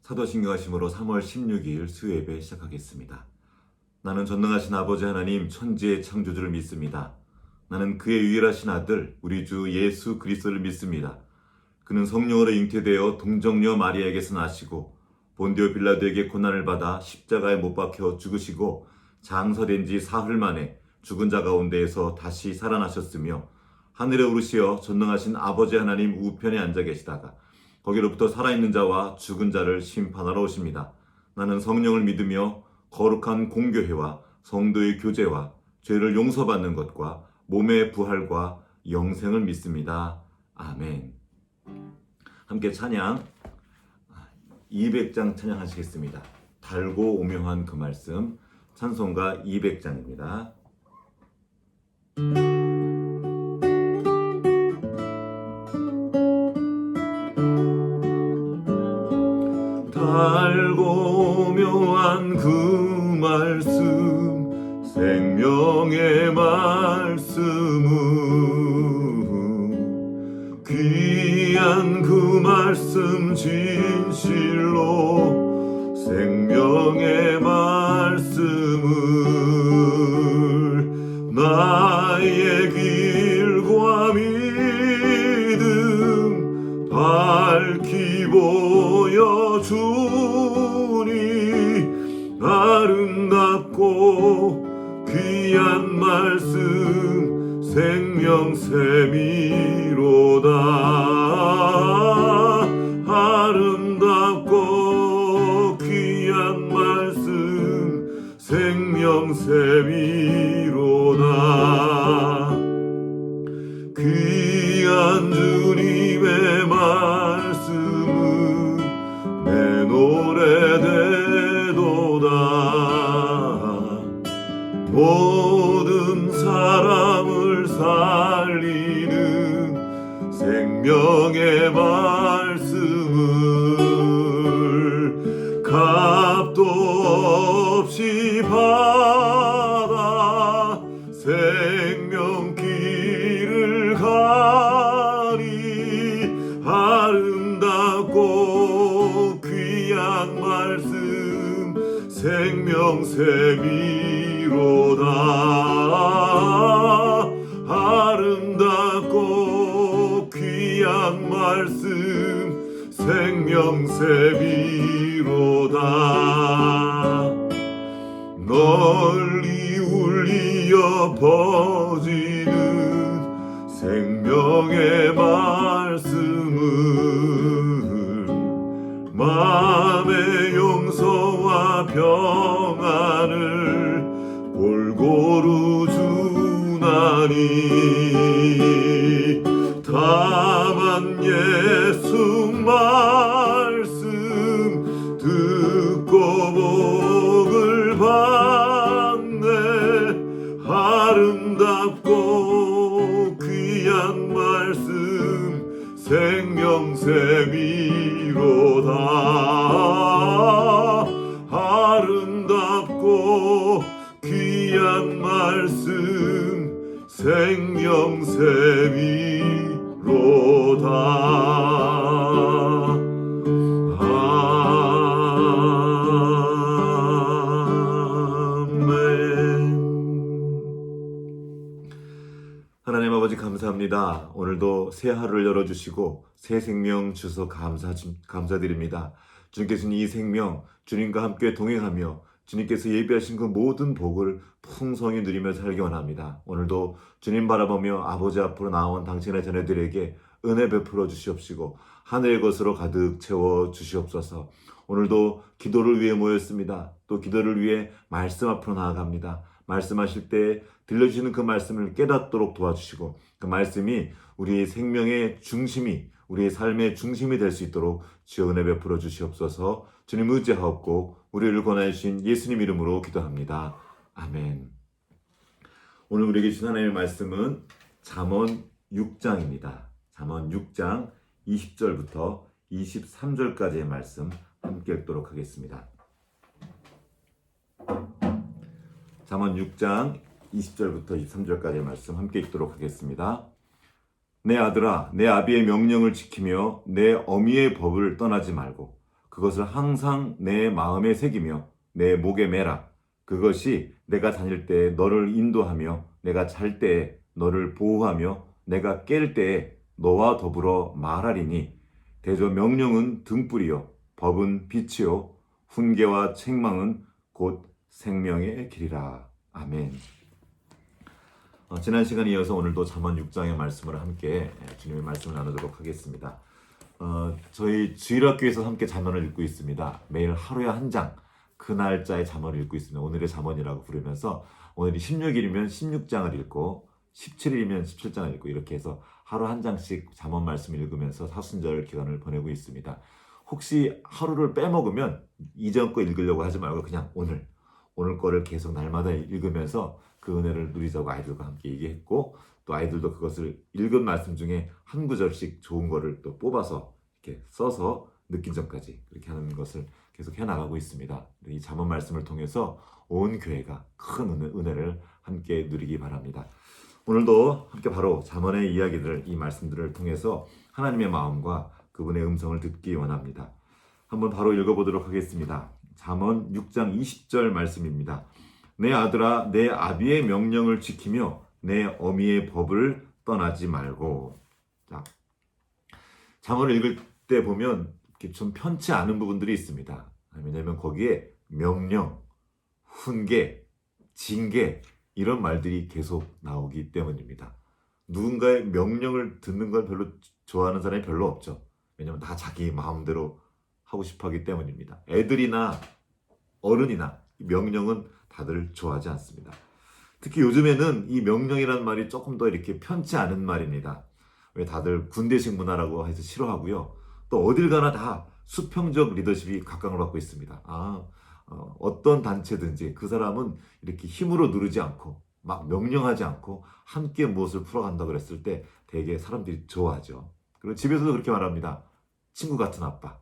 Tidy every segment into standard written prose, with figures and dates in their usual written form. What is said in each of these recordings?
사도신경하심으로 3월 16일 수요예배 시작하겠습니다. 나는 전능하신 아버지 하나님 천지의 창조주를 믿습니다. 나는 그의 유일하신 아들 우리 주 예수 그리스도를 믿습니다. 그는 성령으로 잉태되어 동정녀 마리아에게서 나시고 본디오 빌라도에게 고난을 받아 십자가에 못 박혀 죽으시고 장사된 지 사흘 만에 죽은 자 가운데에서 다시 살아나셨으며 하늘에 오르시어 전능하신 아버지 하나님 우편에 앉아 계시다가 거기로부터 살아있는 자와 죽은 자를 심판하러 오십니다. 나는 성령을 믿으며 거룩한 공교회와 성도의 교제와 죄를 용서받는 것과 몸의 부활과 영생을 믿습니다. 아멘. 함께 찬양 200장 찬양하시겠습니다. 달고 오묘한 그 말씀 찬송가 200장입니다. 달고 오묘한 그 말씀 생명의 말씀은 귀한 그 말씀 진실로 생명의 말씀을 나의 길과 믿음 밝히 보여주니 아름답고 귀한 말씀 생명샘이로다. 아름답고 귀한 말씀 생명샘이로다. 귀한 주님의 말씀은 내 노래 되도다. 모든 사람을 살리는 생명의 말씀을 값도 없이 받아 생명길을 가리. 아름답고 귀한 말씀 생명샘이로다. 아름답고 귀한 말씀 생명샘이로다. 널리 울리어 퍼지는 생명의 말씀을 마음의 용서와 평안을 골고루 주나니. 다만 예수 말씀 듣고 복을 받네. 아름답고 귀한 말씀 생명샘이로다. 아름답고 귀한 말씀 생명샘이로다. 하나님 아버지 감사합니다. 오늘도 새 하루를 열어주시고 새 생명 주셔서 감사드립니다. 주님께서는 이 생명 주님과 함께 동행하며 주님께서 예비하신 그 모든 복을 풍성히 누리며 살기 원합니다. 오늘도 주님 바라보며 아버지 앞으로 나온 당신의 자녀들에게 은혜 베풀어 주시옵시고 하늘의 것으로 가득 채워 주시옵소서. 오늘도 기도를 위해 모였습니다. 또 기도를 위해 말씀 앞으로 나아갑니다. 말씀하실 때 들려주시는 그 말씀을 깨닫도록 도와주시고 그 말씀이 우리의 생명의 중심이 우리의 삶의 중심이 될 수 있도록 주여 은혜 베풀어 주시옵소서. 주님 의지하옵고 우리를 권하여 주신 예수님 이름으로 기도합니다. 아멘. 오늘 우리에게 주신 하나님의 말씀은 잠언 6장입니다. 잠언 6장 20절부터 23절까지의 말씀 함께 읽도록 하겠습니다. 잠언 6장 20절부터 23절까지의 말씀 함께 읽도록 하겠습니다. 내 아들아, 내 아비의 명령을 지키며 내 어미의 법을 떠나지 말고 그것을 항상 내 마음에 새기며 내 목에 매라. 그것이 내가 다닐 때에 너를 인도하며 내가 잘 때에 너를 보호하며 내가 깰 때에 너와 더불어 말하리니 대저 명령은 등불이요 법은 빛이요 훈계와 책망은 곧 생명의 길이라. 아멘. 지난 시간에 이어서 오늘도 잠언 6장의 말씀을 함께 주님의 말씀을 나누도록 하겠습니다. 저희 주일학교에서 함께 잠언을 읽고 있습니다. 매일 하루에 한 장, 그 날짜의 잠언을 읽고 있습니다. 오늘의 잠언이라고 부르면서 오늘이 16일이면 16장을 읽고 17일이면 17장을 읽고 이렇게 해서 하루 한 장씩 잠언 말씀을 읽으면서 사순절 기간을 보내고 있습니다. 혹시 하루를 빼먹으면 이전 거 읽으려고 하지 말고 그냥 오늘 거를 계속 날마다 읽으면서 그 은혜를 누리자고 아이들과 함께 얘기했고, 또 아이들도 그것을 읽은 말씀 중에 한 구절씩 좋은 거를 또 뽑아서 이렇게 써서 늦기 전까지 그렇게 하는 것을 계속 해나가고 있습니다. 이 잠언 말씀을 통해서 온 교회가 큰 은혜를 함께 누리기 바랍니다. 오늘도 함께 바로 잠언의 이야기들, 이 말씀들을 통해서 하나님의 마음과 그분의 음성을 듣기 원합니다. 한번 바로 읽어보도록 하겠습니다. 잠언 6장 20절 말씀입니다. 내 아들아, 내 아비의 명령을 지키며 내 어미의 법을 떠나지 말고. 자, 잠언을 읽을 때 보면 이렇게 좀 편치 않은 부분들이 있습니다. 왜냐하면 거기에 명령, 훈계, 징계 이런 말들이 계속 나오기 때문입니다. 누군가의 명령을 듣는 걸 별로 좋아하는 사람이 별로 없죠. 왜냐하면 다 자기 마음대로 하고 싶어 하기 때문입니다. 애들이나 어른이나 명령은 다들 좋아하지 않습니다. 특히 요즘에는 이 명령이라는 말이 조금 더 이렇게 편치 않은 말입니다. 왜 다들 군대식 문화라고 해서 싫어하고요. 또 어딜 가나 다 수평적 리더십이 각광을 받고 있습니다. 어떤 단체든지 그 사람은 이렇게 힘으로 누르지 않고 막 명령하지 않고 함께 무엇을 풀어간다 그랬을 때 되게 사람들이 좋아하죠. 그리고 집에서도 그렇게 말합니다. 친구 같은 아빠,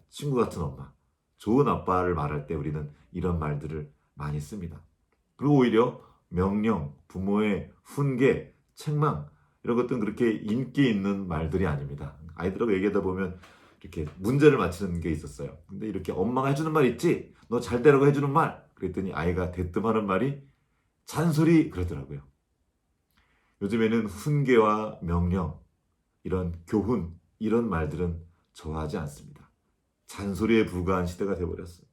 친구 같은 엄마, 좋은 아빠를 말할 때 우리는 이런 말들을 많이 씁니다. 그리고 오히려 명령, 부모의 훈계, 책망 이런 것들은 그렇게 인기 있는 말들이 아닙니다. 아이들하고 얘기하다 보면 이렇게 문제를 맞히는 게 있었어요. 근데 이렇게 엄마가 해주는 말 있지? 너 잘 되라고 해주는 말. 그랬더니 아이가 대뜸 하는 말이 잔소리 그러더라고요. 요즘에는 훈계와 명령, 이런 교훈, 이런 말들은 좋아하지 않습니다. 잔소리에 불과한 시대가 되어버렸어요.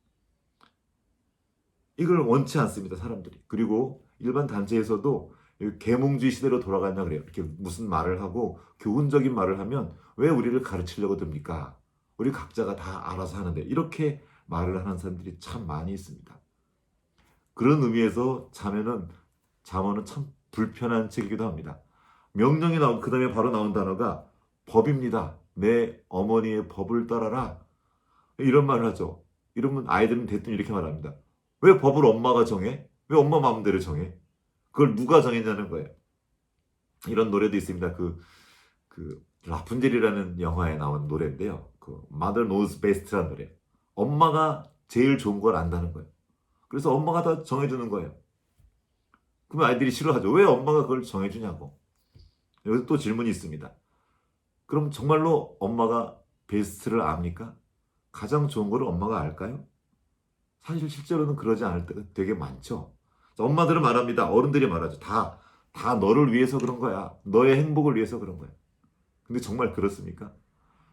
이걸 원치 않습니다, 사람들이. 그리고 일반 단체에서도 계몽주의 시대로 돌아갔냐 그래요. 이렇게 무슨 말을 하고 교훈적인 말을 하면 왜 우리를 가르치려고 듭니까? 우리 각자가 다 알아서 하는데 이렇게 말을 하는 사람들이 참 많이 있습니다. 그런 의미에서 잠언은 참 불편한 책이기도 합니다. 명령이 나오고 그 다음에 바로 나온 단어가 법입니다. 내 어머니의 법을 따라라. 이런 말을 하죠. 이러면 아이들은 대뜸 이렇게 말합니다. 왜 법을 엄마가 정해? 왜 엄마 마음대로 정해? 그걸 누가 정했냐는 거예요. 이런 노래도 있습니다. 그 라푼젤이라는 영화에 나온 노래인데요. 그 Mother Knows Best라는 노래. 엄마가 제일 좋은 걸 안다는 거예요. 그래서 엄마가 다 정해주는 거예요. 그러면 아이들이 싫어하죠. 왜 엄마가 그걸 정해주냐고. 여기서 또 질문이 있습니다. 그럼 정말로 엄마가 베스트를 압니까? 가장 좋은 거를 엄마가 알까요? 사실 실제로는 그러지 않을 때가 되게 많죠. 엄마들은 말합니다. 어른들이 말하죠. 다 너를 위해서 그런 거야. 너의 행복을 위해서 그런 거야. 근데 정말 그렇습니까?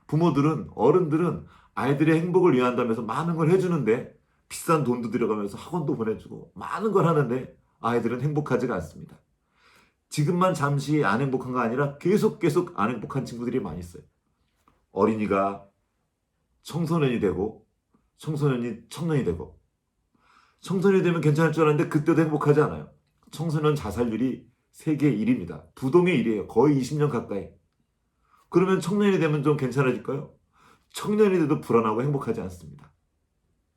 부모들은, 어른들은 아이들의 행복을 위한다면서 많은 걸 해주는데 비싼 돈도 들여가면서 학원도 보내주고 많은 걸 하는데 아이들은 행복하지가 않습니다. 지금만 잠시 안 행복한 거 아니라 계속 안 행복한 친구들이 많이 있어요. 어린이가 청소년이 되고 청소년이 청년이 되고 청소년이 되면 괜찮을 줄 알았는데 그때도 행복하지 않아요. 청소년 자살률이 세계 1위입니다. 부동의 1위에요. 거의 20년 가까이. 그러면 청년이 되면 좀 괜찮아질까요? 청년이 돼도 불안하고 행복하지 않습니다.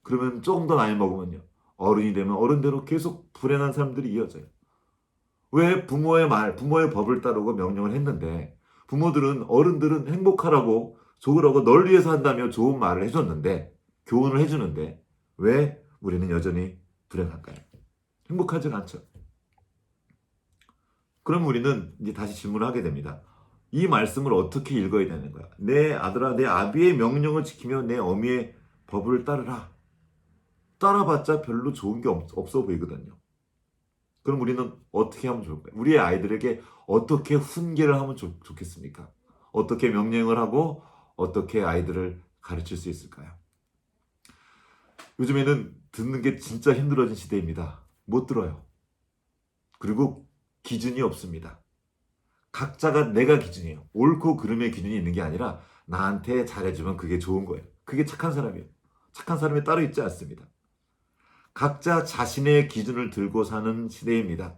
그러면 조금 더 나이 먹으면요. 어른이 되면 어른대로 계속 불행한 사람들이 이어져요. 왜 부모의 법을 따르고 명령을 했는데 부모들은 어른들은 행복하라고 좋으라고 널 위해서 한다며 좋은 말을 해줬는데 교훈을 해주는데 왜 우리는 여전히 불행할까요? 행복하지가 않죠. 그럼 우리는 이제 다시 질문을 하게 됩니다. 이 말씀을 어떻게 읽어야 되는 거야? 내 아들아, 내 아비의 명령을 지키며 내 어미의 법을 따르라. 따라봤자 별로 좋은 게 없어 보이거든요. 그럼 우리는 어떻게 하면 좋을까요? 우리의 아이들에게 어떻게 훈계를 하면 좋겠습니까? 어떻게 명령을 하고 어떻게 아이들을 가르칠 수 있을까요? 요즘에는 듣는 게 진짜 힘들어진 시대입니다. 못 들어요. 그리고 기준이 없습니다. 각자가 내가 기준이에요. 옳고 그름의 기준이 있는 게 아니라 나한테 잘해주면 그게 좋은 거예요. 그게 착한 사람이에요. 착한 사람이 따로 있지 않습니다. 각자 자신의 기준을 들고 사는 시대입니다.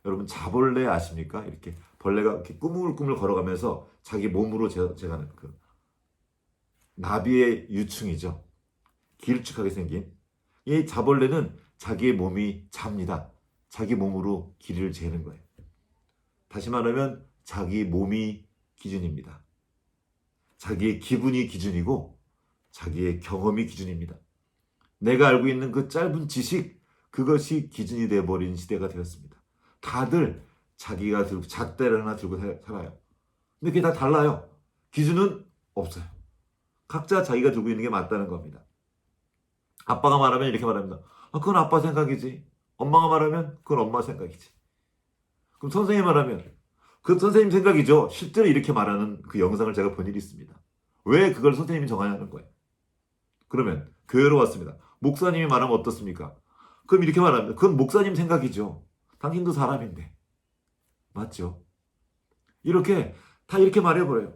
여러분 자벌레 아십니까? 이렇게 벌레가 이렇게 꾸물꾸물 걸어가면서 자기 몸으로 재가는 그 나비의 유충이죠. 길쭉하게 생긴 이 자벌레는 자기의 몸이 잡니다. 자기 몸으로 길이를 재는 거예요. 다시 말하면 자기 몸이 기준입니다. 자기의 기분이 기준이고 자기의 경험이 기준입니다. 내가 알고 있는 그 짧은 지식, 그것이 기준이 되어버린 시대가 되었습니다. 다들 자기가 들고 잣대를 하나 들고 살아요. 근데 그게 다 달라요. 기준은 없어요. 각자 자기가 들고 있는 게 맞다는 겁니다. 아빠가 말하면 이렇게 말합니다. 그건 아빠 생각이지. 엄마가 말하면 그건 엄마 생각이지. 그럼 선생님이 말하면 그 선생님 생각이죠. 실제로 이렇게 말하는 그 영상을 제가 본 일이 있습니다. 왜 그걸 선생님이 정하냐는 거예요. 그러면 교회로 왔습니다. 목사님이 말하면 어떻습니까? 그럼 이렇게 말합니다. 그건 목사님 생각이죠. 당신도 사람인데. 맞죠? 이렇게 다 이렇게 말해버려요.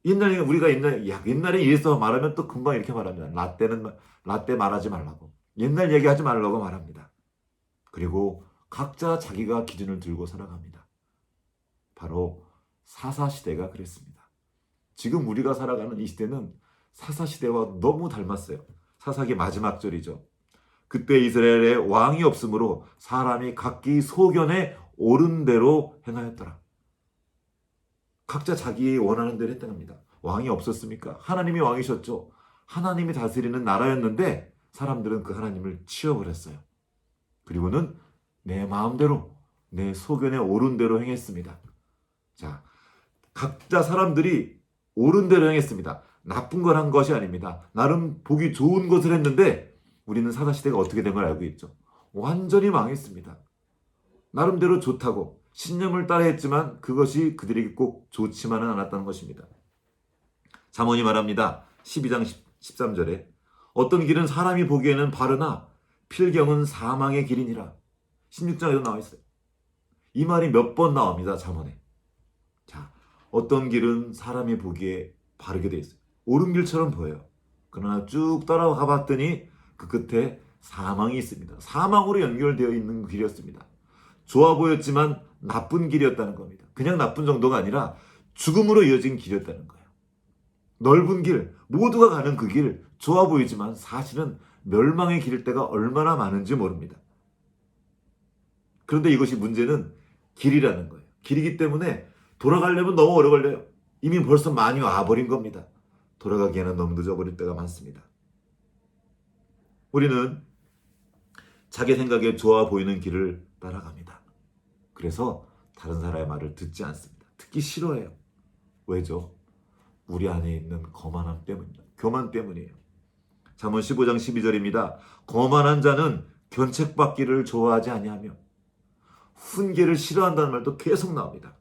옛날에 우리가 옛날에 이래서 말하면 또 금방 이렇게 말합니다. 라떼 말하지 말라고. 옛날 얘기하지 말라고 말합니다. 그리고 각자 자기가 기준을 들고 살아갑니다. 바로 사사시대가 그랬습니다. 지금 우리가 살아가는 이 시대는 사사시대와 너무 닮았어요. 사사기 마지막 절이죠. 그때 이스라엘에 왕이 없으므로 사람이 각기 소견에 옳은 대로 행하였더라. 각자 자기 원하는 대로 했다는 겁니다. 왕이 없었습니까? 하나님이 왕이셨죠. 하나님이 다스리는 나라였는데 사람들은 그 하나님을 치워버렸어요. 그리고는 내 마음대로 내 소견에 옳은 대로 행했습니다. 자, 각자 사람들이 옳은 대로 행했습니다. 나쁜 걸 한 것이 아닙니다. 나름 보기 좋은 것을 했는데 우리는 사사시대가 어떻게 된 걸 알고 있죠. 완전히 망했습니다. 나름대로 좋다고 신념을 따라했지만 그것이 그들에게 꼭 좋지만은 않았다는 것입니다. 잠언이 말합니다. 12장 13절에 어떤 길은 사람이 보기에는 바르나 필경은 사망의 길이니라. 16장에도 나와 있어요. 이 말이 몇 번 나옵니다. 잠언에. 자, 어떤 길은 사람이 보기에 바르게 돼 있어요. 옳은 길처럼 보여요. 그러나 쭉 따라가 봤더니 그 끝에 사망이 있습니다. 사망으로 연결되어 있는 길이었습니다. 좋아 보였지만 나쁜 길이었다는 겁니다. 그냥 나쁜 정도가 아니라 죽음으로 이어진 길이었다는 거예요. 넓은 길, 모두가 가는 그 길, 좋아 보이지만 사실은 멸망의 길일 때가 얼마나 많은지 모릅니다. 그런데 이것이 문제는 길이라는 거예요. 길이기 때문에 돌아가려면 너무 오래 걸려요. 이미 벌써 많이 와버린 겁니다. 돌아가기에는 너무 늦어버릴 때가 많습니다. 우리는 자기 생각에 좋아 보이는 길을 따라갑니다. 그래서 다른 사람의 말을 듣지 않습니다. 듣기 싫어해요. 왜죠? 우리 안에 있는 거만함 때문입니다. 교만 때문이에요. 잠언 15장 12절입니다. 거만한 자는 견책받기를 좋아하지 아니하며 훈계를 싫어한다는 말도 계속 나옵니다.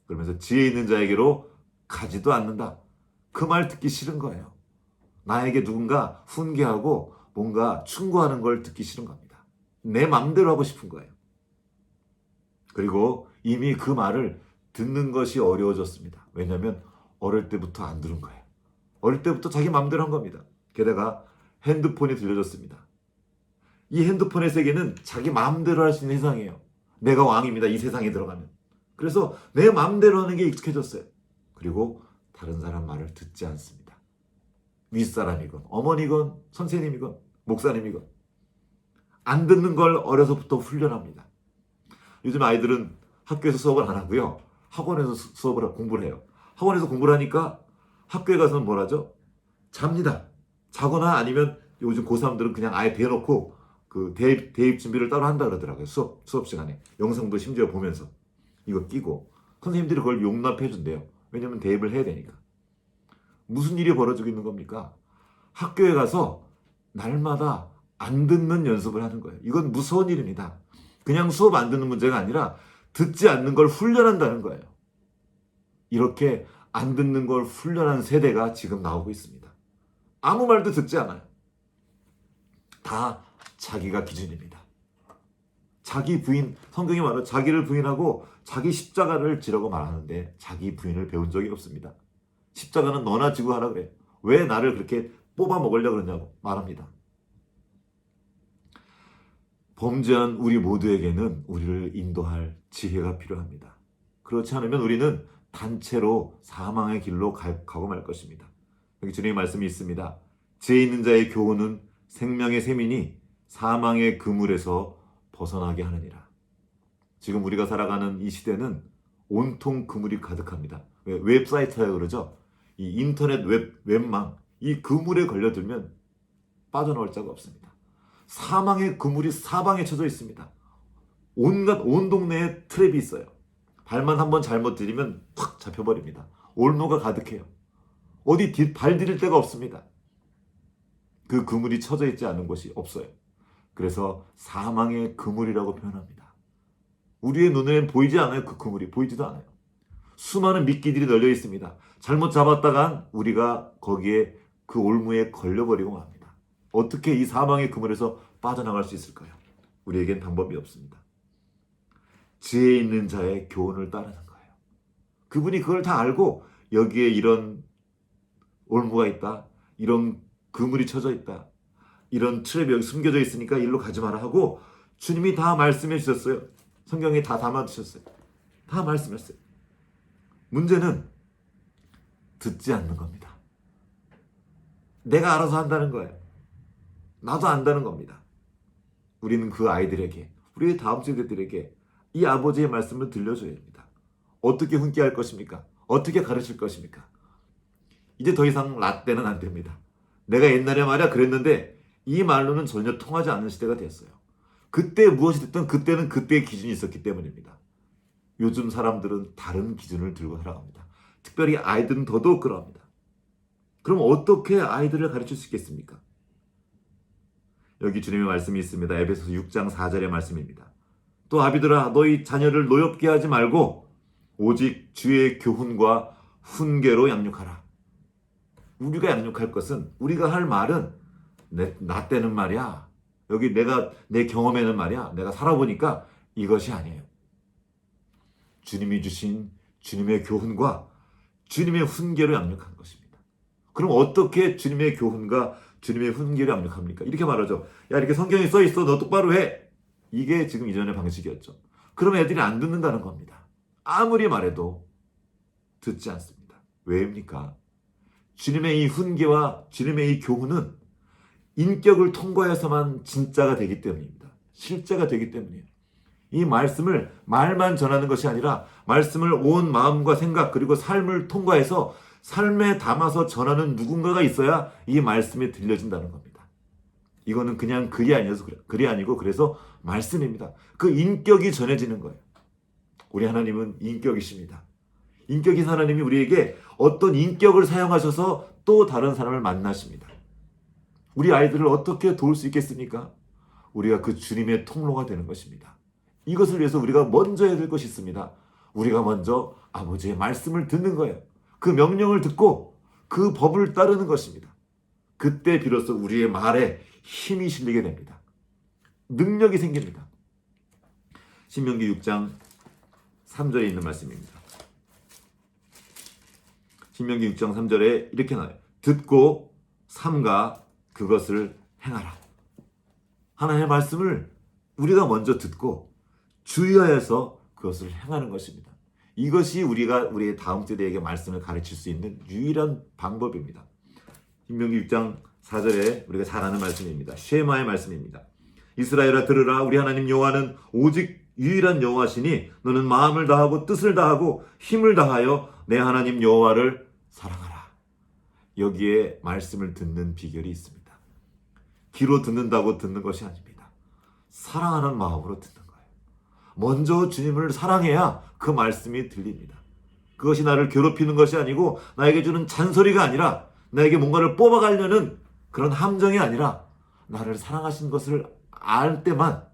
그러면서 지혜 있는 자에게로 가지도 않는다. 그 말 듣기 싫은 거예요. 나에게 누군가 훈계하고 뭔가 충고하는 걸 듣기 싫은 겁니다. 내 맘대로 하고 싶은 거예요. 그리고 이미 그 말을 듣는 것이 어려워졌습니다. 왜냐하면 어릴 때부터 안 들은 거예요. 어릴 때부터 자기 맘대로 한 겁니다. 게다가 핸드폰이 들려줬습니다. 이 핸드폰의 세계는 자기 마음대로 할 수 있는 세상이에요. 내가 왕입니다. 이 세상에 들어가면. 그래서 내 마음대로 하는 게 익숙해졌어요. 그리고 다른 사람 말을 듣지 않습니다. 윗사람이건 어머니건 선생님이건 목사님이건 안 듣는 걸 어려서부터 훈련합니다. 요즘 아이들은 학교에서 수업을 안 하고요. 학원에서 공부를 해요. 학원에서 공부를 하니까 학교에 가서는 뭘 하죠? 잡니다. 자거나 아니면 요즘 고3들은 그냥 아예 대놓고 그 대입 준비를 따로 한다 그러더라고요. 수업 시간에. 영상도 심지어 보면서. 이거 끼고. 선생님들이 그걸 용납해 준대요. 왜냐면 대입을 해야 되니까. 무슨 일이 벌어지고 있는 겁니까? 학교에 가서 날마다 안 듣는 연습을 하는 거예요. 이건 무서운 일입니다. 그냥 수업 안 듣는 문제가 아니라 듣지 않는 걸 훈련한다는 거예요. 이렇게 안 듣는 걸 훈련한 세대가 지금 나오고 있습니다. 아무 말도 듣지 않아요. 다 자기가 기준입니다. 자기 부인, 성경이 말하는 자기를 부인하고 자기 십자가를 지라고 말하는데 자기 부인을 배운 적이 없습니다. 십자가는 너나 지고 하라 그래요. 왜 나를 그렇게 뽑아 먹으려고 그러냐고 말합니다. 범죄한 우리 모두에게는 우리를 인도할 지혜가 필요합니다. 그렇지 않으면 우리는 단체로 사망의 길로 가고 말 것입니다. 여기 주님의 말씀이 있습니다. 지혜 있는 자의 교훈은 생명의 샘이니 사망의 그물에서 벗어나게 하느니라. 지금 우리가 살아가는 이 시대는 온통 그물이 가득합니다. 웹사이트라고 그러죠. 이 인터넷 웹망, 이 그물에 걸려들면 빠져나올 자가 없습니다. 사망의 그물이 사방에 쳐져 있습니다. 온 동네에 트랩이 있어요. 발만 한번 잘못 들이면 확 잡혀버립니다. 올노가 가득해요. 어디 발 디딜 데가 없습니다. 그 그물이 쳐져 있지 않은 곳이 없어요. 그래서 사망의 그물이라고 표현합니다. 우리의 눈에는 보이지 않아요. 그 그물이 보이지도 않아요. 수많은 미끼들이 널려 있습니다. 잘못 잡았다간 우리가 거기에 그 올무에 걸려버리고 맙니다. 어떻게 이 사망의 그물에서 빠져나갈 수 있을까요? 우리에겐 방법이 없습니다. 지혜 있는 자의 교훈을 따르는 거예요. 그분이 그걸 다 알고 여기에 이런 올무가 있다, 이런 그물이 쳐져 있다, 이런 트랩이 여기 숨겨져 있으니까 일로 가지 마라 하고 주님이 다 말씀해 주셨어요. 성경에 다 담아 두셨어요. 다 말씀했어요. 문제는 듣지 않는 겁니다. 내가 알아서 한다는 거예요. 나도 안다는 겁니다. 우리는 그 아이들에게, 우리의 다음 세대들에게 이 아버지의 말씀을 들려줘야 합니다. 어떻게 훈계할 것입니까? 어떻게 가르칠 것입니까? 이제 더 이상 라떼는 안 됩니다. 내가 옛날에 말이야 그랬는데 이 말로는 전혀 통하지 않는 시대가 됐어요. 그때 무엇이 됐든 그때는 그때의 기준이 있었기 때문입니다. 요즘 사람들은 다른 기준을 들고 살아갑니다. 특별히 아이들은 더더욱 그러합니다. 그럼 어떻게 아이들을 가르칠 수 있겠습니까? 여기 주님의 말씀이 있습니다. 에베소서 6장 4절의 말씀입니다. 또 아비들아 너희 자녀를 노엽게 하지 말고 오직 주의 교훈과 훈계로 양육하라. 우리가 양육할 것은, 우리가 할 말은 나 때는 말이야, 여기 내 경험에는 말이야, 내가 살아보니까 이것이 아니에요. 주님이 주신 주님의 교훈과 주님의 훈계로 양육한 것입니다. 그럼 어떻게 주님의 교훈과 주님의 훈계로 양육합니까? 이렇게 말하죠. 야, 이렇게 성경에 써 있어, 너 똑바로 해. 이게 지금 이전의 방식이었죠. 그러면 애들이 안 듣는다는 겁니다. 아무리 말해도 듣지 않습니다. 왜입니까? 주님의 이 훈계와 주님의 이 교훈은 인격을 통과해서만 진짜가 되기 때문입니다. 실제가 되기 때문이에요. 이 말씀을 말만 전하는 것이 아니라 말씀을 온 마음과 생각 그리고 삶을 통과해서 삶에 담아서 전하는 누군가가 있어야 이 말씀이 들려진다는 겁니다. 이거는 그냥 글이 아니고 그래서 말씀입니다. 그 인격이 전해지는 거예요. 우리 하나님은 인격이십니다. 인격인 하나님이 우리에게 어떤 인격을 사용하셔서 또 다른 사람을 만나십니다. 우리 아이들을 어떻게 도울 수 있겠습니까? 우리가 그 주님의 통로가 되는 것입니다. 이것을 위해서 우리가 먼저 해야 될 것이 있습니다. 우리가 먼저 아버지의 말씀을 듣는 거예요. 그 명령을 듣고 그 법을 따르는 것입니다. 그때 비로소 우리의 말에 힘이 실리게 됩니다. 능력이 생깁니다. 신명기 6장 3절에 있는 말씀입니다. 신명기 6장 3절에 이렇게 나와요. 듣고 삼가 그것을 행하라. 하나님의 말씀을 우리가 먼저 듣고 주의하여서 그것을 행하는 것입니다. 이것이 우리의 다음 세대에게 말씀을 가르칠 수 있는 유일한 방법입니다. 신명기 6장 4절에 우리가 잘 아는 말씀입니다. 쉐마의 말씀입니다. 이스라엘아 들으라. 우리 하나님 여호와는 오직 유일한 여호와시니 너는 마음을 다하고 뜻을 다하고 힘을 다하여 내 하나님 여호와를 사랑하라. 여기에 말씀을 듣는 비결이 있습니다. 귀로 듣는다고 듣는 것이 아닙니다. 사랑하는 마음으로 듣는 거예요. 먼저 주님을 사랑해야 그 말씀이 들립니다. 그것이 나를 괴롭히는 것이 아니고 나에게 주는 잔소리가 아니라 나에게 뭔가를 뽑아가려는 그런 함정이 아니라 나를 사랑하신 것을 알 때만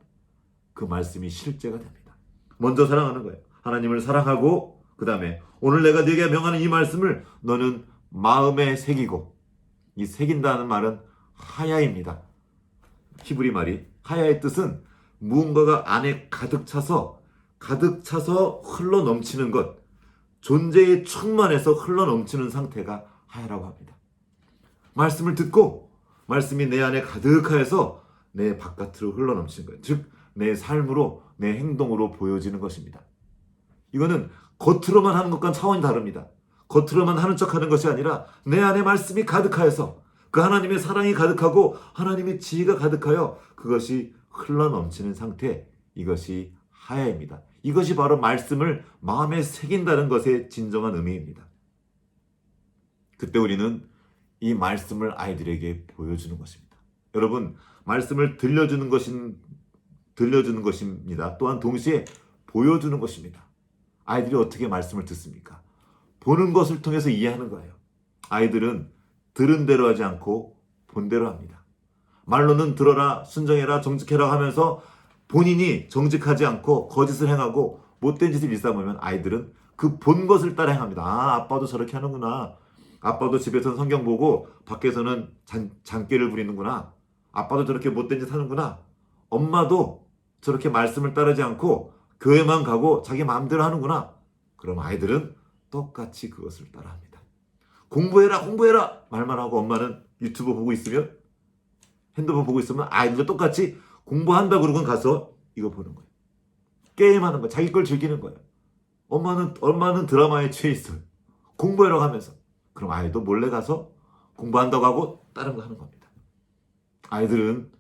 그 말씀이 실제가 됩니다. 먼저 사랑하는 거예요. 하나님을 사랑하고 그 다음에 오늘 내가 네게 명하는 이 말씀을 너는 마음에 새기고, 이 새긴다는 말은 하야입니다. 히브리 말이 하야의 뜻은 무언가가 안에 가득 차서 흘러 넘치는 것, 존재의 충만해서 흘러 넘치는 상태가 하야라고 합니다. 말씀을 듣고 말씀이 내 안에 가득하여서 내 바깥으로 흘러 넘치는 거예요. 즉 내 삶으로, 내 행동으로 보여지는 것입니다. 이거는 겉으로만 하는 것과는 차원이 다릅니다. 겉으로만 하는 척하는 것이 아니라 내 안에 말씀이 가득하여서 그 하나님의 사랑이 가득하고 하나님의 지혜가 가득하여 그것이 흘러 넘치는 상태, 이것이 하야입니다. 이것이 바로 말씀을 마음에 새긴다는 것의 진정한 의미입니다. 그때 우리는 이 말씀을 아이들에게 보여주는 것입니다. 여러분, 말씀을 들려주는 것입니다. 또한 동시에 보여주는 것입니다. 아이들이 어떻게 말씀을 듣습니까? 보는 것을 통해서 이해하는 거예요. 아이들은 들은 대로 하지 않고 본 대로 합니다. 말로는 들어라, 순종해라, 정직해라 하면서 본인이 정직하지 않고 거짓을 행하고 못된 짓을 일삼으면 아이들은 그 본 것을 따라 행합니다. 아, 아빠도 저렇게 하는구나. 아빠도 집에서는 성경 보고 밖에서는 잔꾀를 부리는구나. 아빠도 저렇게 못된 짓 하는구나. 엄마도 저렇게 말씀을 따르지 않고 교회만 가고 자기 마음대로 하는구나. 그럼 아이들은 똑같이 그것을 따라합니다. 공부해라 말만 하고 엄마는 유튜브 보고 있으면, 핸드폰 보고 있으면 아이들도 똑같이 공부한다 그러고 가서 이거 보는 거예요. 게임하는 거예요. 자기 걸 즐기는 거예요. 엄마는 드라마에 취해 있어요. 공부하라고 하면서. 그럼 아이도 몰래 가서 공부한다고 하고 다른 거 하는 겁니다. 아이들은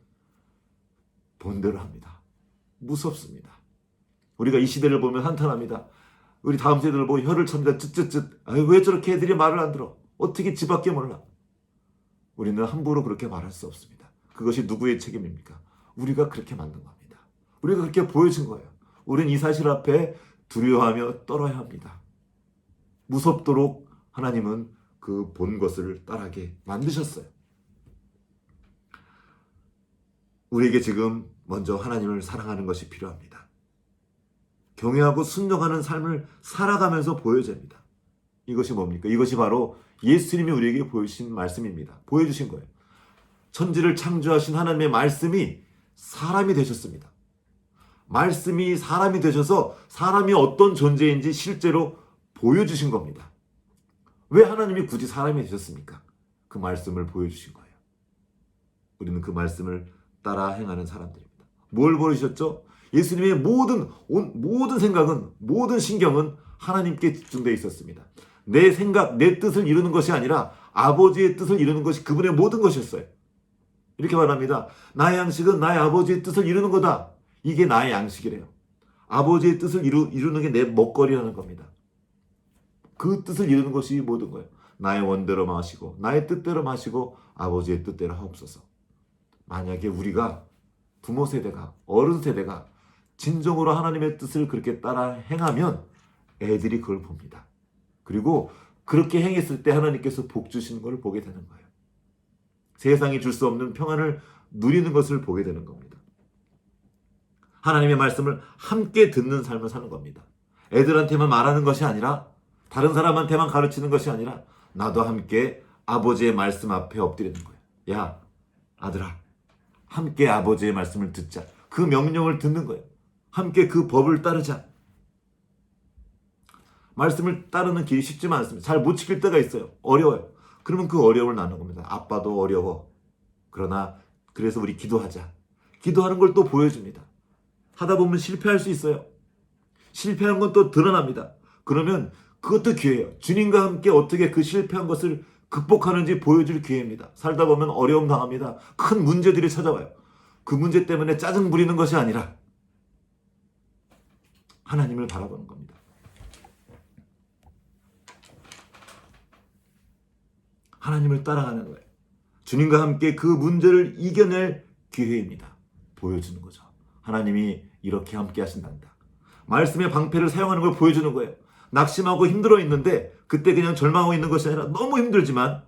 본대로 합니다. 무섭습니다. 우리가 이 시대를 보면 한탄합니다. 우리 다음 세대를 보고 혀를 찹니다. 쯧쯧쯧. 왜 저렇게 애들이 말을 안 들어? 어떻게 지 밖에 몰라? 우리는 함부로 그렇게 말할 수 없습니다. 그것이 누구의 책임입니까? 우리가 그렇게 만든 겁니다. 우리가 그렇게 보여준 거예요. 우리는 이 사실 앞에 두려워하며 떨어야 합니다. 무섭도록 하나님은 그 본 것을 따르게 만드셨어요. 우리에게 지금 먼저 하나님을 사랑하는 것이 필요합니다. 경외하고 순종하는 삶을 살아가면서 보여줘야 합니다. 이것이 뭡니까? 이것이 바로 예수님이 우리에게 보여주신 말씀입니다. 보여주신 거예요. 천지를 창조하신 하나님의 말씀이 사람이 되셨습니다. 말씀이 사람이 되셔서 사람이 어떤 존재인지 실제로 보여주신 겁니다. 왜 하나님이 굳이 사람이 되셨습니까? 그 말씀을 보여주신 거예요. 우리는 그 말씀을 따라 행하는 사람들입니다. 뭘 보여주셨죠? 예수님의 모든 생각은, 모든 신경은 하나님께 집중되어 있었습니다. 내 생각, 내 뜻을 이루는 것이 아니라 아버지의 뜻을 이루는 것이 그분의 모든 것이었어요. 이렇게 말합니다. 나의 양식은 나의 아버지의 뜻을 이루는 거다. 이게 나의 양식이래요. 아버지의 뜻을 이루는 게 내 먹거리라는 겁니다. 그 뜻을 이루는 것이 모든 거예요. 나의 원대로 마시고 나의 뜻대로 마시고 아버지의 뜻대로 하옵소서. 만약에 우리가 부모 세대가, 어른 세대가 진정으로 하나님의 뜻을 그렇게 따라 행하면 애들이 그걸 봅니다. 그리고 그렇게 행했을 때 하나님께서 복 주시는 걸 보게 되는 거예요. 세상이 줄 수 없는 평안을 누리는 것을 보게 되는 겁니다. 하나님의 말씀을 함께 듣는 삶을 사는 겁니다. 애들한테만 말하는 것이 아니라, 다른 사람한테만 가르치는 것이 아니라 나도 함께 아버지의 말씀 앞에 엎드리는 거예요. 야, 아들아, 함께 아버지의 말씀을 듣자. 그 명령을 듣는 거예요. 함께 그 법을 따르자. 말씀을 따르는 길이 쉽지만 않습니다. 잘 못 지킬 때가 있어요. 어려워요. 그러면 그 어려움을 나누는 겁니다. 아빠도 어려워. 그래서 우리 기도하자. 기도하는 걸 또 보여줍니다. 하다 보면 실패할 수 있어요. 실패한 건 또 드러납니다. 그러면 그것도 기회예요. 주님과 함께 어떻게 그 실패한 것을 극복하는지 보여줄 기회입니다. 살다 보면 어려움 당합니다. 큰 문제들이 찾아와요. 그 문제 때문에 짜증 부리는 것이 아니라 하나님을 바라보는 겁니다. 하나님을 따라가는 거예요. 주님과 함께 그 문제를 이겨낼 기회입니다. 보여주는 거죠. 하나님이 이렇게 함께 하신단다. 말씀의 방패를 사용하는 걸 보여주는 거예요. 낙심하고 힘들어 있는데 그때 그냥 절망하고 있는 것이 아니라 너무 힘들지만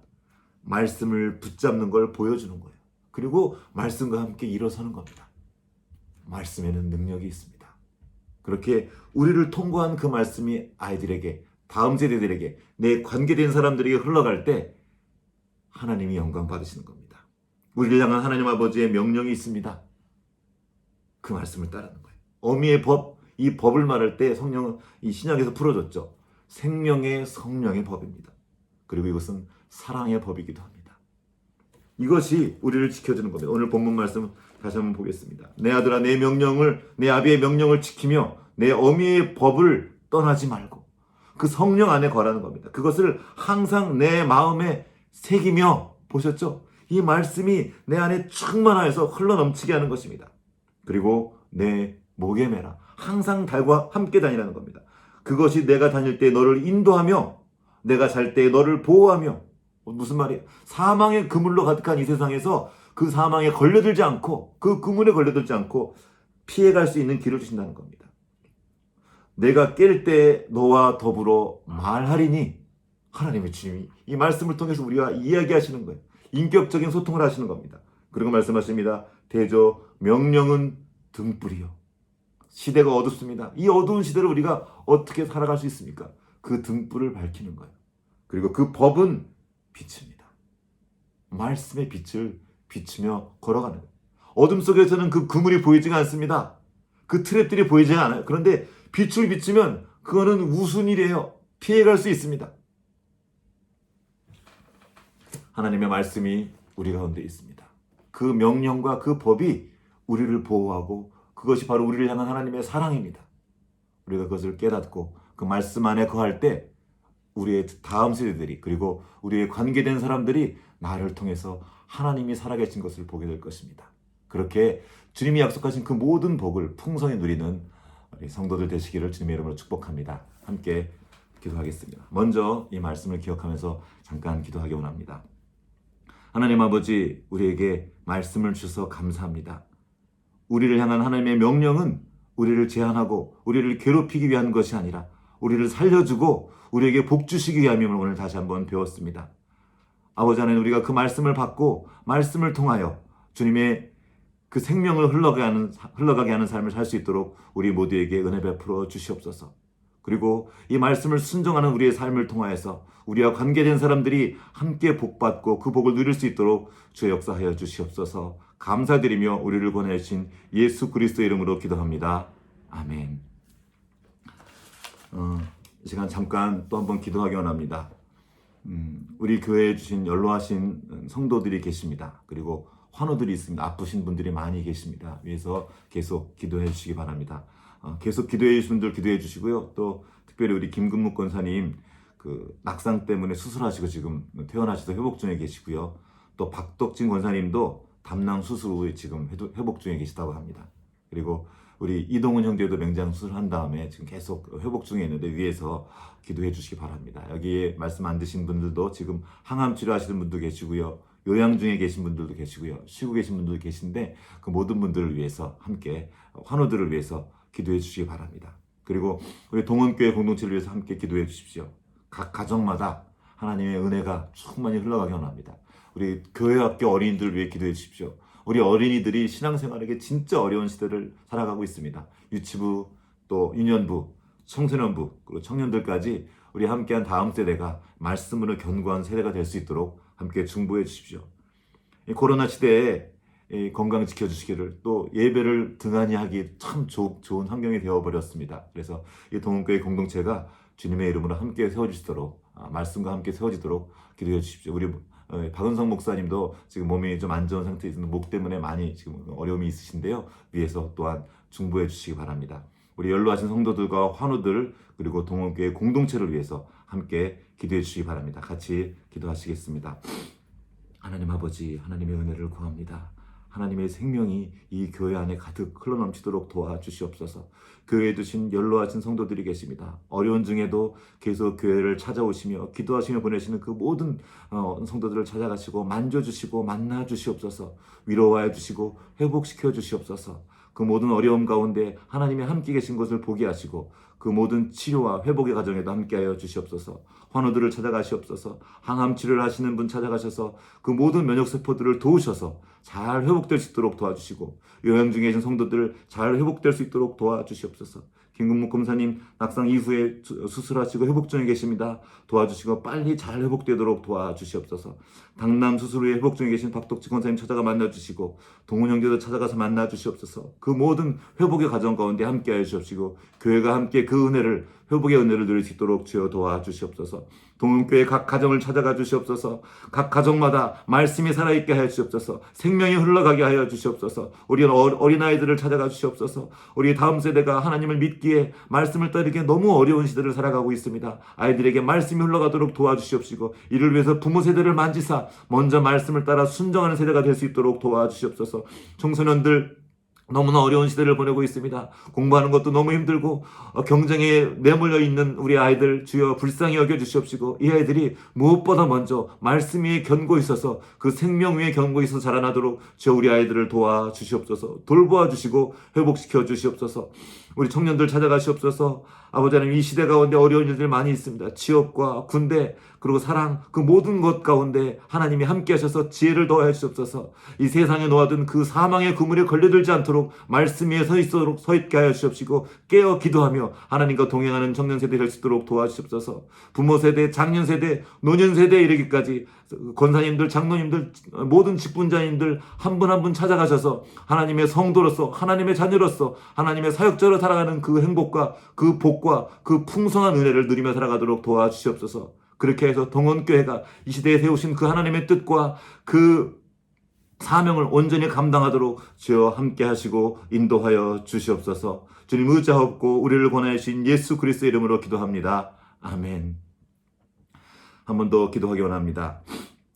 말씀을 붙잡는 걸 보여주는 거예요. 그리고 말씀과 함께 일어서는 겁니다. 말씀에는 능력이 있습니다. 그렇게 우리를 통과한 그 말씀이 아이들에게, 다음 세대들에게, 내 관계된 사람들에게 흘러갈 때 하나님이 영광 받으시는 겁니다. 우리를 향한 하나님 아버지의 명령이 있습니다. 그 말씀을 따르는 거예요. 어미의 법, 이 법을 말할 때 성령은 이 신약에서 풀어줬죠. 생명의 성령의 법입니다. 그리고 이것은 사랑의 법이기도 합니다. 이것이 우리를 지켜주는 겁니다. 오늘 본문 말씀 다시 한번 보겠습니다. 내 아들아, 내 아비의 명령을 지키며 내 어미의 법을 떠나지 말고, 그 성령 안에 거라는 겁니다. 그것을 항상 내 마음에 새기며, 보셨죠? 이 말씀이 내 안에 충만하여서 흘러넘치게 하는 것입니다. 그리고 내 목에 매라. 항상 달과 함께 다니라는 겁니다. 그것이 내가 다닐 때 너를 인도하며 내가 잘 때 너를 보호하며. 무슨 말이에요? 사망의 그물로 가득한 이 세상에서 그 사망에 걸려들지 않고, 그 그물에 걸려들지 않고 피해갈 수 있는 길을 주신다는 겁니다. 내가 깰 때 너와 더불어 말하리니, 하나님의 주님이 이 말씀을 통해서 우리와 이야기하시는 거예요. 인격적인 소통을 하시는 겁니다. 그리고 말씀하십니다. 대저 명령은 등불이요. 시대가 어둡습니다. 이 어두운 시대를 우리가 어떻게 살아갈 수 있습니까? 그 등불을 밝히는 거예요. 그리고 그 법은 빛입니다. 말씀의 빛을 비추며 걸어가는 거예요. 어둠 속에서는 그 그물이 보이지가 않습니다. 그 트랩들이 보이지가 않아요. 그런데 빛을 비추면 그거는 우스운 일이에요. 피해갈 수 있습니다. 하나님의 말씀이 우리 가운데 있습니다. 그 명령과 그 법이 우리를 보호하고, 그것이 바로 우리를 향한 하나님의 사랑입니다. 우리가 그것을 깨닫고 그 말씀 안에 거할 때 우리의 다음 세대들이, 그리고 우리의 관계된 사람들이 나를 통해서 하나님이 살아계신 것을 보게 될 것입니다. 그렇게 주님이 약속하신 그 모든 복을 풍성히 누리는 우리 성도들 되시기를 주님의 이름으로 축복합니다. 함께 기도하겠습니다. 먼저 이 말씀을 기억하면서 잠깐 기도하기 원합니다. 하나님 아버지, 우리에게 말씀을 주셔서 감사합니다. 우리를 향한 하나님의 명령은 우리를 제한하고 우리를 괴롭히기 위한 것이 아니라 우리를 살려주고 우리에게 복 주시기 위함임을 오늘 다시 한번 배웠습니다. 아버지 하나님, 우리가 그 말씀을 받고 말씀을 통하여 주님의 그 생명을 흘러가게 하는 삶을 살 수 있도록 우리 모두에게 은혜 베풀어 주시옵소서. 그리고 이 말씀을 순종하는 우리의 삶을 통하여서 우리와 관계된 사람들이 함께 복받고 그 복을 누릴 수 있도록 주의 역사하여 주시옵소서. 감사드리며 우리를 권하신 예수 그리스도의 이름으로 기도합니다. 아멘. 이 시간 잠깐 또 한번 기도하기 원합니다. 우리 교회에 주신 연로하신 성도들이 계십니다. 그리고 환우들이 있습니다. 아프신 분들이 많이 계십니다. 위에서 계속 기도해 주시기 바랍니다. 계속 기도해 주신 분들 기도해 주시고요. 또 특별히 우리 김근묵 권사님 그 낙상 때문에 수술하시고 지금 퇴원하셔서 회복 중에 계시고요. 또 박덕진 권사님도 담낭 수술 후에 지금 회복 중에 계시다고 합니다. 그리고 우리 이동훈 형제도 맹장 수술한 다음에 지금 계속 회복 중에 있는데 위에서 기도해 주시기 바랍니다. 여기에 말씀 안 드신 분들도 지금 항암 치료하시는 분도 계시고요. 요양 중에 계신 분들도 계시고요. 쉬고 계신 분들도 계신데 그 모든 분들을 위해서 함께 환우들을 위해서 기도해 주시기 바랍니다. 그리고 우리 동원교회 공동체를 위해서 함께 기도해 주십시오. 각 가정마다 하나님의 은혜가 충만히 흘러가기 원합니다. 우리 교회 학교 어린이들을 위해 기도해 주십시오. 우리 어린이들이 신앙생활에게 진짜 어려운 시대를 살아가고 있습니다. 유치부, 또 유년부, 청소년부, 그리고 청년들까지 우리 함께한 다음 세대가 말씀으로 견고한 세대가 될 수 있도록 함께 중보해 주십시오. 이 코로나 시대에 이 건강 지켜주시기를, 또 예배를 등한히 하기 참 좋은 환경이 되어버렸습니다. 그래서 이 동원교회 공동체가 주님의 이름으로 함께 세워지도록, 말씀과 함께 세워지도록 기도해 주십시오. 우리 박은성 목사님도 지금 몸이 좀 안 좋은 상태에 있는 목 때문에 많이 지금 어려움이 있으신데요. 위에서 또한 중보해 주시기 바랍니다. 우리 연로하신 성도들과 환우들, 그리고 동원교회 공동체를 위해서 함께 기도해 주시기 바랍니다. 같이 기도하시겠습니다. 하나님 아버지, 하나님의 은혜를 구합니다. 하나님의 생명이 이 교회 안에 가득 흘러넘치도록 도와주시옵소서. 교회에 두신 연로하신 성도들이 계십니다. 어려운 중에도 계속 교회를 찾아오시며 기도하시며 보내시는 그 모든 성도들을 찾아가시고 만져주시고 만나주시옵소서. 위로하여 주시고 회복시켜 주시옵소서. 그 모든 어려움 가운데 하나님이 함께 계신 것을 보게 하시고 그 모든 치료와 회복의 과정에도 함께하여 주시옵소서. 환우들을 찾아가시옵소서. 항암 치료를 하시는 분 찾아가셔서 그 모든 면역세포들을 도우셔서 잘 회복될 수 있도록 도와주시고 요양 중에 계신 성도들 잘 회복될 수 있도록 도와주시옵소서. 김근묵 검사님 낙상 이후에 수술하시고 회복 중에 계십니다. 도와주시고 빨리 잘 회복되도록 도와주시옵소서. 당남 수술 후에 회복 중에 계신 박덕지 권사님 찾아가 만나주시고 동훈 형제도 찾아가서 만나주시옵소서. 그 모든 회복의 과정 가운데 함께하여 주시옵시고 교회가 함께 그 은혜를 회복의 은혜를 누릴 수 있도록 주여 도와주시옵소서. 동은교회 각 가정을 찾아가 주시옵소서. 각 가정마다 말씀이 살아있게 하여 주시옵소서. 생명이 흘러가게 하여 주시옵소서. 우리 어린아이들을 찾아가 주시옵소서. 우리 다음 세대가 하나님을 믿기에 말씀을 따르기에 너무 어려운 시대를 살아가고 있습니다. 아이들에게 말씀이 흘러가도록 도와주시옵시고 이를 위해서 부모 세대를 만지사 먼저 말씀을 따라 순종하는 세대가 될 수 있도록 도와주시옵소서. 청소년들 너무나 어려운 시대를 보내고 있습니다. 공부하는 것도 너무 힘들고 경쟁에 내몰려 있는 우리 아이들 주여 불쌍히 여겨주시옵시고 이 아이들이 무엇보다 먼저 말씀 위에 견고 있어서 그 생명 위에 견고 있어서 자라나도록 주여 우리 아이들을 도와주시옵소서. 돌보아 주시고 회복시켜 주시옵소서. 우리 청년들 찾아가시옵소서. 아버지 하나님 이 시대 가운데 어려운 일들이 많이 있습니다. 취업과 군대 그리고 사랑 그 모든 것 가운데 하나님이 함께 하셔서 지혜를 더하여 주시옵소서. 이 세상에 놓아둔 그 사망의 그물에 걸려들지 않도록 말씀 위에 서 있게 하여 주시옵시고 깨어 기도하며 하나님과 동행하는 청년 세대 될 수 있도록 도와주시옵소서. 부모 세대, 장년 세대, 노년 세대에 이르기까지 권사님들, 장로님들, 모든 직분자님들 한 분 한 분 찾아가셔서 하나님의 성도로서 하나님의 자녀로서 하나님의 사역자로 살아가는 그 행복과 그 복과 그 풍성한 은혜를 누리며 살아가도록 도와주시옵소서. 그렇게 해서 동원교회가 이 시대에 세우신 그 하나님의 뜻과 그 사명을 온전히 감당하도록 주여 함께 하시고 인도하여 주시옵소서. 주님 의자없고 우리를 권하신 예수 그리스도의 이름으로 기도합니다. 아멘. 한 번 더 기도하기 원합니다.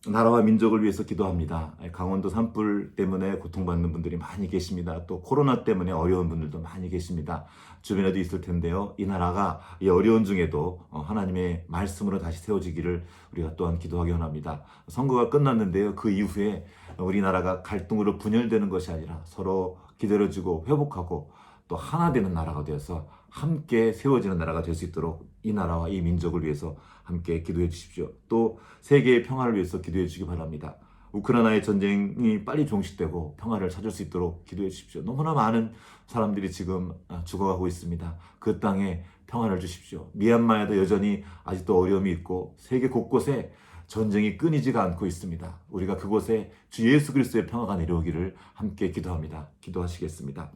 나라와 민족을 위해서 기도합니다. 강원도 산불 때문에 고통받는 분들이 많이 계십니다. 또 코로나 때문에 어려운 분들도 많이 계십니다. 주변에도 있을 텐데요. 이 나라가 이 어려운 중에도 하나님의 말씀으로 다시 세워지기를 우리가 또한 기도하기 원합니다. 선거가 끝났는데요. 그 이후에 우리나라가 갈등으로 분열되는 것이 아니라 서로 기다려주고 회복하고 또 하나 되는 나라가 되어서 함께 세워지는 나라가 될 수 있도록 이 나라와 이 민족을 위해서 함께 기도해 주십시오. 또 세계의 평화를 위해서 기도해 주시기 바랍니다. 우크라이나의 전쟁이 빨리 종식되고 평화를 찾을 수 있도록 기도해 주십시오. 너무나 많은 사람들이 지금 죽어가고 있습니다. 그 땅에 평화를 주십시오. 미얀마에도 여전히 아직도 어려움이 있고 세계 곳곳에 전쟁이 끊이지가 않고 있습니다. 우리가 그곳에 주 예수 그리스도의 평화가 내려오기를 함께 기도합니다. 기도하시겠습니다.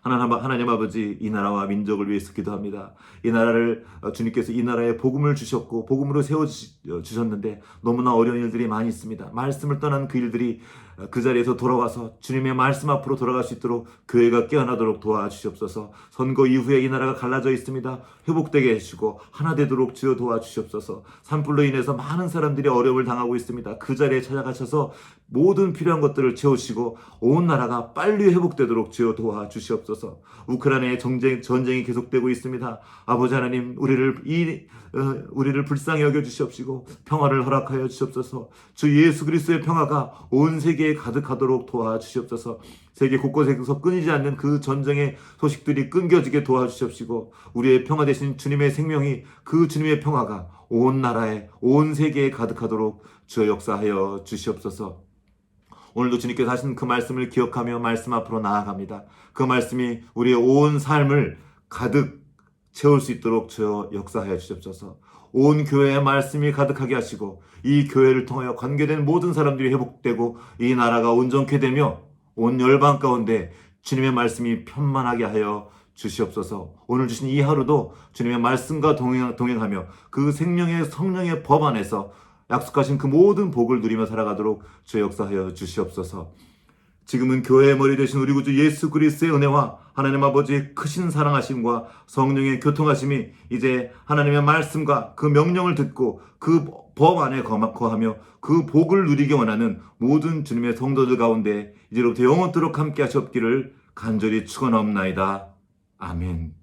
하나님 아버지 이 나라와 민족을 위해서 기도합니다. 이 나라를 주님께서 이 나라에 복음을 주셨고 복음으로 세워주셨는데 너무나 어려운 일들이 많이 있습니다. 말씀을 떠난 그 일들이 그 자리에서 돌아와서 주님의 말씀 앞으로 돌아갈 수 있도록 교회가 깨어나도록 도와주시옵소서. 선거 이후에 이 나라가 갈라져 있습니다. 회복되게 해주시고 하나 되도록 주여 도와주시옵소서. 산불로 인해서 많은 사람들이 어려움을 당하고 있습니다. 그 자리에 찾아가셔서 모든 필요한 것들을 채우시고 온 나라가 빨리 회복되도록 주여 도와주시옵소서. 우크라이나의 전쟁이 계속되고 있습니다. 아버지 하나님 우리를 불쌍히 여겨주시옵시고 평화를 허락하여 주시옵소서. 주 예수 그리스도의 평화가 온 세계에 가득하도록 도와주시옵소서. 세계 곳곳에서 끊이지 않는 그 전쟁의 소식들이 끊겨지게 도와주시옵시고 우리의 평화 되신 주님의 생명이 그 주님의 평화가 온 나라에 온 세계에 가득하도록 주여 역사하여 주시옵소서. 오늘도 주님께서 하신 그 말씀을 기억하며 말씀 앞으로 나아갑니다. 그 말씀이 우리의 온 삶을 가득 채울 수 있도록 주여 역사하여 주시옵소서. 온 교회에 말씀이 가득하게 하시고 이 교회를 통하여 관계된 모든 사람들이 회복되고 이 나라가 온전케 되며 온 열방 가운데 주님의 말씀이 편만하게 하여 주시옵소서. 오늘 주신 이 하루도 주님의 말씀과 동행하며 그 생명의 성령의 법 안에서 약속하신 그 모든 복을 누리며 살아가도록 주의 역사하여 주시옵소서. 지금은 교회의 머리 되신 우리 구주 예수 그리스도의 은혜와 하나님 아버지의 크신 사랑하심과 성령의 교통하심이 이제 하나님의 말씀과 그 명령을 듣고 그 법 안에 거하며 그 복을 누리기 원하는 모든 주님의 성도들 가운데 이제로부터 영원토록 함께 하시옵기를 간절히 축원하옵나이다. 아멘.